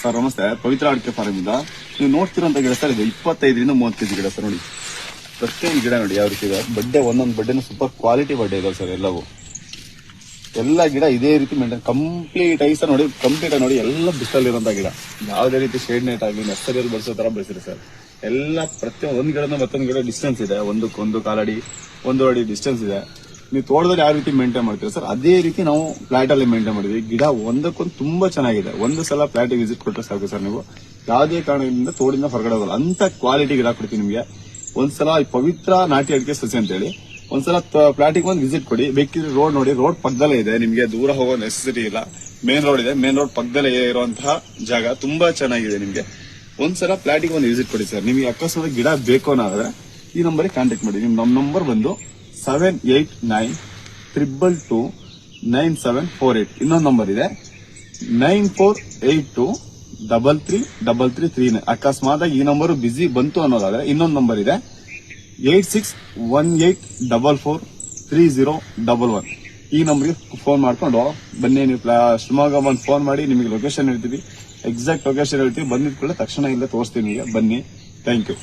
Sir ನಮಸ್ತೆ, ಪವಿತ್ರ ಅಡಿಕೆ form ಇಂದ ನೀವು ನೋಡ್ತಿರೋಂತ ಗಿಡ ಸರ್, ಇದು 25ರಿಂದ 30 ಕೆಜಿ ಗಿಡ ಸರ್. ನೋಡಿ ಪ್ರತಿಯೊಂದು ಗಿಡ ನೋಡಿ ಯಾವ ರೀತಿ ಇದೆ. ಬಡ್ಡೆ ಒಂದೊಂದು ಬಡ್ಡೆನೂ ಸೂಪರ್ ಕ್ವಾಲಿಟಿ ಬಡ್ಡೆ ಇದಾವೆ ಸರ್. ಎಲ್ಲ ಗಿಡ ಇದೇ ರೀತಿ ಮೇಂಟೈನ್ ಕಂಪ್ಲೀಟ್ ಆಗಿ ಸರ್. ನೋಡಿ ಕಂಪ್ಲೀಟ್ ಆಗಿ ನೋಡಿ ಎಲ್ಲ ಬಿಸಿಲಲ್ಲಿರುವಂತ ಗಿಡ, ಯಾವುದೇ ರೀತಿ ಶೇಡ್ ನೆಟ್ ಆಗಲಿ ನರ್ಸರಿಯಲ್ಲಿ ಬೆಳೆಸೋ ತರ ಬೆಳೆಸಿರಿ ಸರ್. ಎಲ್ಲ ಪ್ರತಿಯೊಂದು ಒಂದು ಗಿಡದ ಮತ್ತೊಂದು ಗಿಡ ಡಿಸ್ಟೆನ್ಸ್ ಇದೆ, ಒಂದಕ್ಕೊಂದು ಕಾಲಡಿ 1 ಅಡಿ ಡಿಸ್ಟೆನ್ಸ್ ಇದೆ. ನೀವು ತೋಟದಲ್ಲಿ ಯಾವ ರೀತಿ ಮೇಂಟೈನ್ ಮಾಡ್ತೀರಾ ಸರ್, ಅದೇ ರೀತಿ ನಾವು ಫ್ಲಾಟ್ ಅಲ್ಲಿ ಮೇಂಟೈನ್ ಮಾಡಿದ್ವಿ. ಗಿಡ ಒಂದಕ್ಕೊಂದು ತುಂಬಾ ಚೆನ್ನಾಗಿದೆ. ಒಂದು ಸಲ ಫ್ಲಾಟ್ ವಿಸಿಟ್ ಕೊಟ್ಟರೆ ಸಾಕು ಸರ್. ನೀವು ಯಾವುದೇ ಕಾರಣದಿಂದ ತೋಡಿಂದ ಹೊರಗಡೆ ಹೋಗಲ್ಲ, ಅಂತ ಕ್ವಾಲಿಟಿ ಗಿಡ ಕೊಡ್ತೀವಿ ನಿಮಗೆ. ಒಂದ್ಸಲ ಪವಿತ್ರ ನಾಟಿ ಅಡಿಕೆ ಸಸಿ ಅಂತ ಹೇಳಿ ಒಂದ್ಸಲ ಫ್ಲಾಟಿಗೆ ಒಂದು ವಿಸಿಟ್ ಕೊಡಿ. ಬೇಕಿದ್ರೆ ರೋಡ್ ನೋಡಿ, ರೋಡ್ ಪಕ್ಕದಲ್ಲೇ ಇದೆ, ನಿಮಗೆ ದೂರ ಹೋಗೋ ನೆಸೆಸಿಟಿ ಇಲ್ಲ. ಮೇನ್ ರೋಡ್ ಇದೆ, ಮೇನ್ ರೋಡ್ ಪಕ್ಕದಲ್ಲೇ ಇರುವಂತಹ ಜಾಗ ತುಂಬಾ ಚೆನ್ನಾಗಿದೆ. ನಿಮಗೆ ಒಂದ್ಸಲ ಫ್ಲಾಟಿಗೆ ಒಂದು ವಿಸಿಟ್ ಕೊಡಿ ಸರ್. ನಿಮಗೆ ಅಕಸ್ಮಾತ್ ಗಿಡ ಬೇಕು ಅನ್ನೋದ್ರೆ ಈ ನಂಬರ್ಗೆ ಕಾಂಟ್ಯಾಕ್ಟ್ ಮಾಡಿ. ನಮ್ಮ ನಂಬರ್ ಬಂದು 7892229748. ಇನ್ನೊಂದು ನಂಬರ್ ಇದೆ 9482333339. ಅಕಸ್ಮಾತ್ ಈ ನಂಬರ್ ಬಿಸಿ ಬಂತು ಅನ್ನೋದಾದ್ರೆ ಇನ್ನೊಂದು ನಂಬರ್ ಇದೆ 8618443011. ಈ ನಂಬರ್ಗೆ ಫೋನ್ ಮಾಡ್ಕೊಂಡು ಬನ್ನಿ. ನೀವು ಶಿವಮೊಗ್ಗ ಬಂದು ಫೋನ್ ಮಾಡಿ, ನಿಮಗೆ ಲೊಕೇಶನ್ ಹೇಳ್ತೀವಿ, ಎಕ್ಸಾಕ್ಟ್ ಲೊಕೇಶನ್ ಹೇಳ್ತೀವಿ. ಬಂದಿದ್ ಕೂಡ ತಕ್ಷಣ ಇಲ್ಲೇ ತೋರಿಸ್ತೀವಿ ನಿಮಗೆ. ಬನ್ನಿ. Thank you.